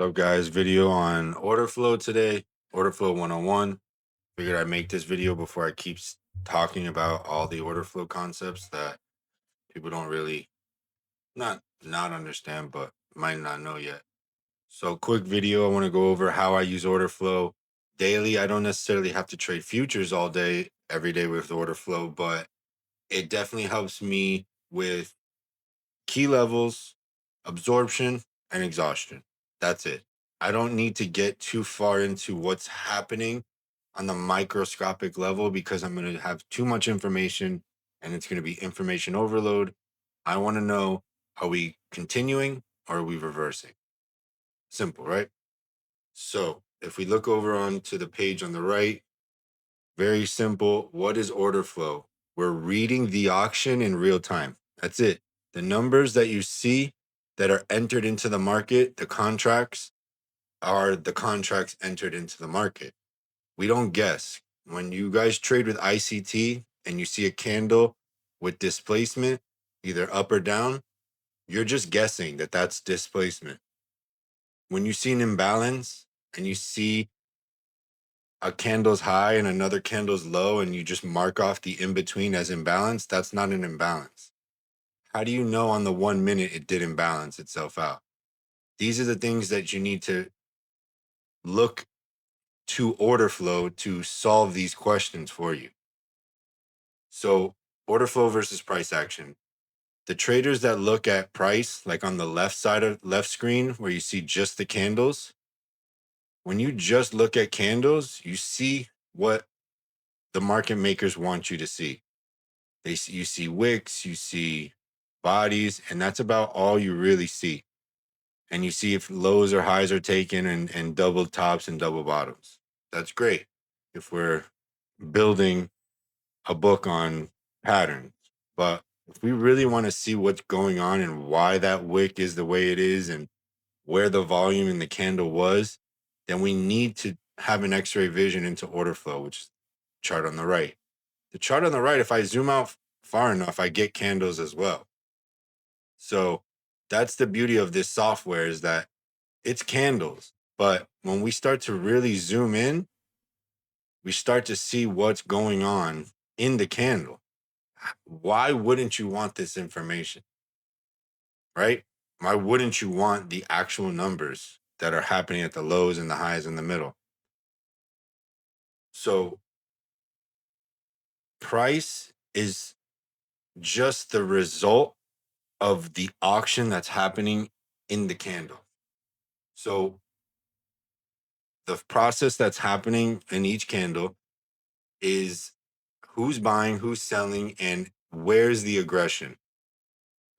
Up, guys? Video on order flow today, order flow 101. Figured I'd make this video before I keep talking about all the order flow concepts that people don't really not understand, but might not know yet. So, quick video. I want to go over how I use order flow daily. I don't necessarily have to trade futures all day, every day with order flow, but it definitely helps me with key levels, absorption, and exhaustion. That's it. I don't need to get too far into what's happening on the microscopic level because I'm going to have too much information and it's going to be information overload. I want to know, are we continuing or are we reversing? Simple, right? So if we look over onto the page on the right, very simple. What is order flow? We're reading the auction in real time. That's it. The numbers that you see that are entered into the market, the contracts, are the contracts entered into the market. We don't guess. When you guys trade with ICT and you see a candle with displacement, either up or down, you're just guessing that that's displacement. When you see an imbalance and you see a candle's high and another candle's low and you just mark off the in between as imbalance, that's not an imbalance. How do you know on the 1 minute it didn't balance itself out? These are the things that you need to look to order flow to solve these questions for you. So, order flow versus price action. The traders that look at price, like on the left side of left screen where you see just the candles, when you just look at candles, you see what the market makers want you to see. You see wicks, you see bodies, and that's about all you really see. And you see if lows or highs are taken and double tops and double bottoms. That's great if we're building a book on patterns. But if we really want to see what's going on and why that wick is the way it is and where the volume in the candle was, then we need to have an X-ray vision into order flow, which is the chart on the right. The chart on the right, if I zoom out far enough, I get candles as well. So that's the beauty of this software, is that it's candles. But when we start to really zoom in, we start to see what's going on in the candle. Why wouldn't you want this information? Right? Why wouldn't you want the actual numbers that are happening at the lows and the highs in the middle? So price is just the result of the auction that's happening in the candle. So the process that's happening in each candle is who's buying, who's selling, and where's the aggression,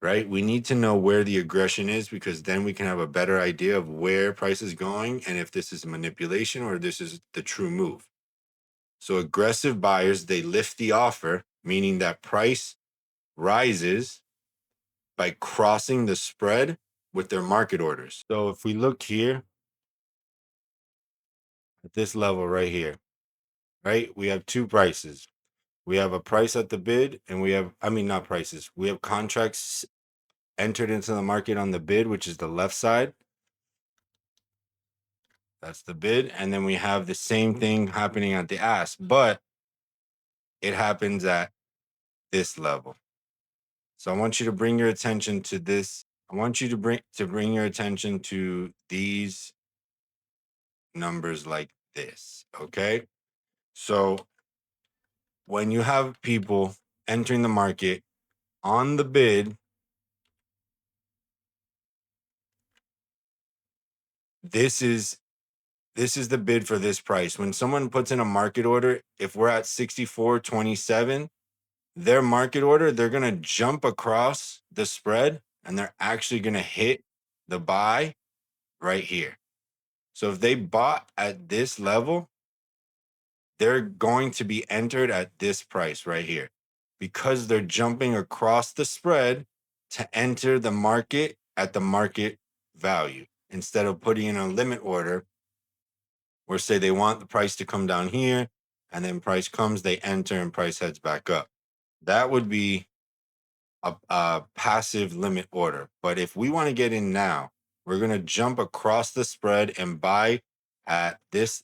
right? We need to know where the aggression is because then we can have a better idea of where price is going and if this is manipulation or this is the true move. So aggressive buyers, they lift the offer, meaning that price rises by crossing the spread with their market orders. So if we look here at this level right here, right, we have two prices. We have a price at the bid and we have, not prices. We have contracts entered into the market on the bid, which is the left side. That's the bid. And then we have the same thing happening at the ask, but it happens at this level. So I want you to bring your attention to this. I want you to bring your attention to these numbers like this. Okay. So when you have people entering the market on the bid, this is the bid for this price. When someone puts in a market order, if we're at 64.27, their market order, they're going to jump across the spread and they're actually going to hit the buy right here. So if they bought at this level, they're going to be entered at this price right here because they're jumping across the spread to enter the market at the market value instead of putting in a limit order or say they want the price to come down here and then price comes, they enter and price heads back up. That would be a passive limit order. But if we want to get in now we're going to jump across the spread and buy at this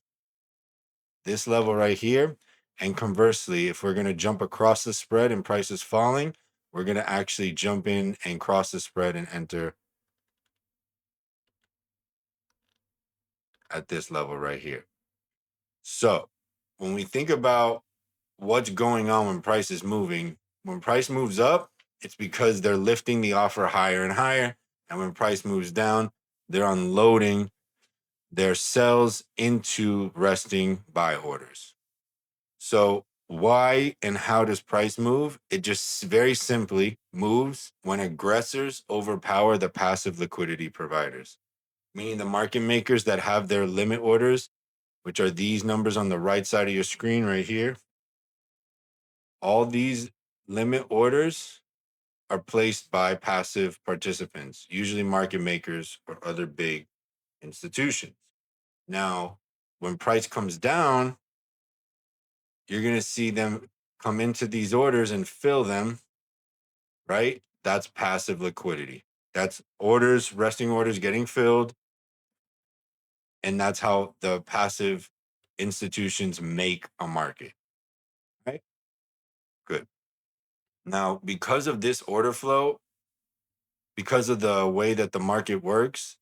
level right here. And conversely, if we're going to jump across the spread and price is falling, we're going to actually jump in and cross the spread and enter at this level right here. So when we think about what's going on when price is moving, when price moves up, it's because they're lifting the offer higher and higher. And when price moves down, they're unloading their sells into resting buy orders. So why and how does price move? It just very simply moves when aggressors overpower the passive liquidity providers, meaning the market makers that have their limit orders, which are these numbers on the right side of your screen right here. All these limit orders are placed by passive participants, usually market makers or other big institutions. Now, when price comes down, you're going to see them come into these orders and fill them, right? That's passive liquidity. That's orders, resting orders getting filled. And that's how the passive institutions make a market, right? Good. Now, because of this order flow, because of the way that the market works,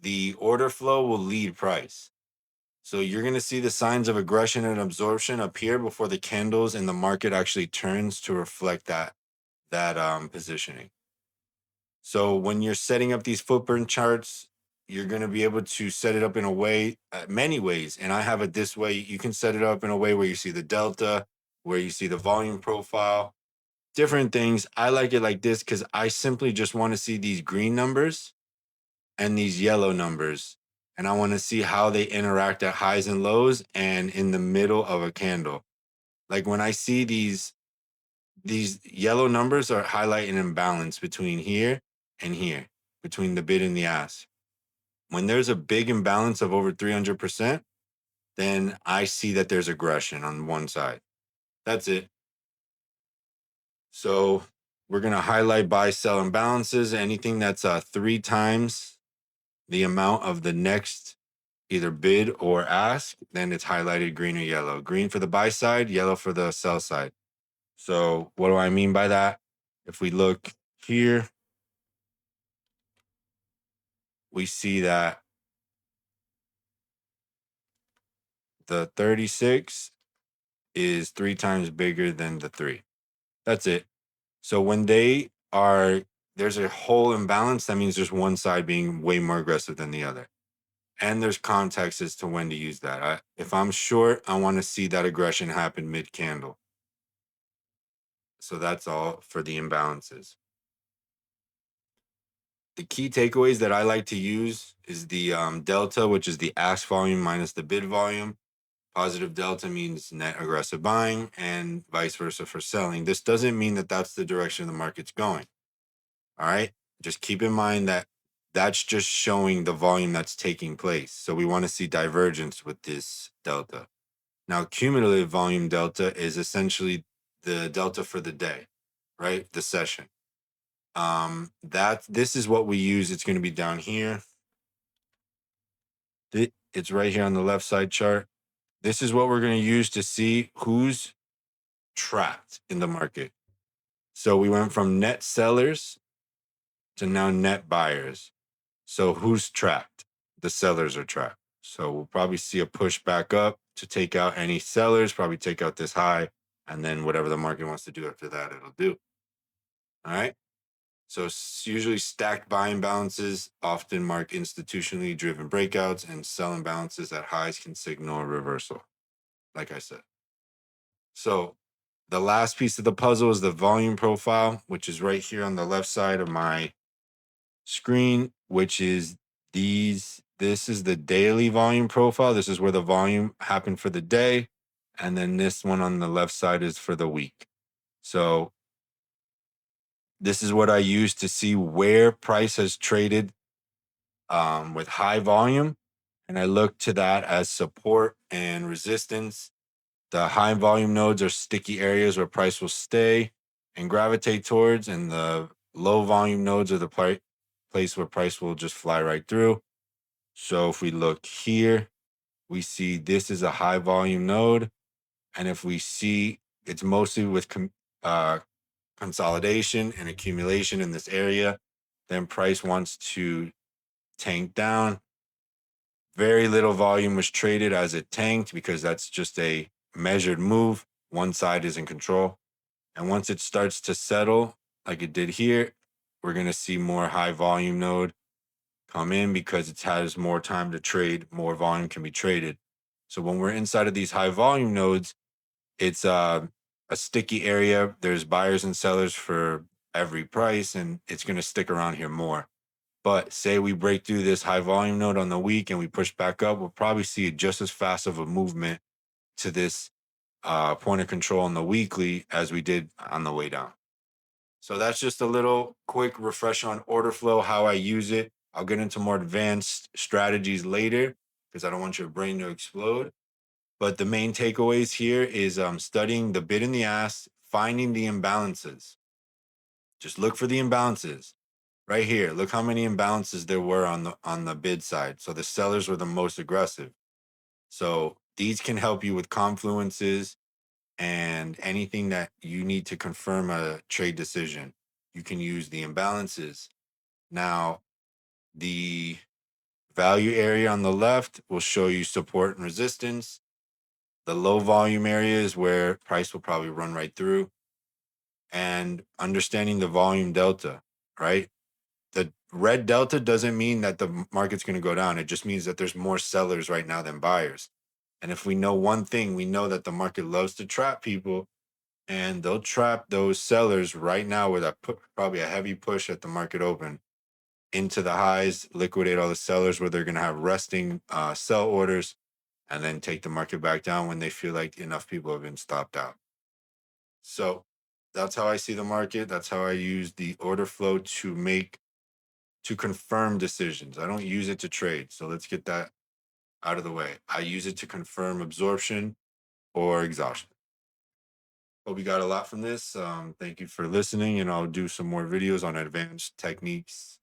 the order flow will lead price. So you're going to see the signs of aggression and absorption appear before the candles in the market actually turns to reflect that positioning. So when you're setting up these footprint charts, you're going to be able to set it up in a way, many ways. And I have it this way. You can set it up in a way where you see the delta, where you see the volume profile, different things. I like it like this because I simply just want to see these green numbers and these yellow numbers. And I want to see how they interact at highs and lows and in the middle of a candle. Like when I see these yellow numbers are highlighting imbalance between here and here, between the bid and the ask. When there's a big imbalance of over 300%, then I see that there's aggression on one side. That's it. So we're going to highlight buy, sell imbalances. Anything that's 3 times the amount of the next either bid or ask, then it's highlighted green or yellow. Green for the buy side, yellow for the sell side. So what do I mean by that? If we look here, we see that the 36 is 3 times bigger than the 3. That's it. So when there's a whole imbalance, that means there's one side being way more aggressive than the other. And there's context as to when to use that. If I'm short, I want to see that aggression happen mid-candle. So that's all for the imbalances. The key takeaways that I like to use is the delta, which is the ask volume minus the bid volume. Positive delta means net aggressive buying and vice versa for selling. This doesn't mean that that's the direction the market's going. All right. Just keep in mind that that's just showing the volume that's taking place. So we want to see divergence with this delta. Now, cumulative volume delta is essentially the delta for the day, right? The session. This is what we use. It's going to be down here. It's right here on the left side chart. This is what we're going to use to see who's trapped in the market. So we went from net sellers to now net buyers. So who's trapped? The sellers are trapped. So we'll probably see a push back up to take out any sellers, probably take out this high, and then whatever the market wants to do after that, it'll do. All right. So usually stacked buying balances often mark institutionally driven breakouts, and selling balances at highs can signal a reversal, like I said. So the last piece of the puzzle is the volume profile, which is right here on the left side of my screen, which is this is the daily volume profile. This is where the volume happened for the day. And then this one on the left side is for the week. So this is what I use to see where price has traded with high volume. And I look to that as support and resistance. The high volume nodes are sticky areas where price will stay and gravitate towards, and the low volume nodes are place where price will just fly right through. So if we look here, we see this is a high volume node. And if we see it's mostly with uh, consolidation and accumulation in this area, then price wants to tank down. Very little volume was traded as it tanked because that's just a measured move. One side is in control. And once it starts to settle, like it did here, we're going to see more high volume node come in because it has more time to trade, more volume can be traded. So when we're inside of these high volume nodes, it's a sticky area. There's buyers and sellers for every price, and it's going to stick around here more. But say we break through this high volume node on the week and we push back up, we'll probably see just as fast of a movement to this point of control on the weekly as we did on the way down. So that's just a little quick refresh on order flow, how I use it. I'll get into more advanced strategies later because I don't want your brain to explode. But the main takeaways here is studying the bid and the ask, finding the imbalances. Just look for the imbalances right here. Look how many imbalances there were on the bid side. So the sellers were the most aggressive. So these can help you with confluences and anything that you need to confirm a trade decision. You can use the imbalances. Now, the value area on the left will show you support and resistance. The low volume area is where price will probably run right through. And understanding the volume delta, right? The red delta doesn't mean that the market's going to go down. It just means that there's more sellers right now than buyers. And if we know one thing, we know that the market loves to trap people, and they'll trap those sellers right now with probably a heavy push at the market open into the highs, liquidate all the sellers where they're going to have resting sell orders, and then take the market back down when they feel like enough people have been stopped out. So that's how I see the market. That's how I use the order flow to confirm decisions. I don't use it to trade. So let's get that out of the way. I use it to confirm absorption or exhaustion. Hope you got a lot from this. Thank you for listening, and I'll do some more videos on advanced techniques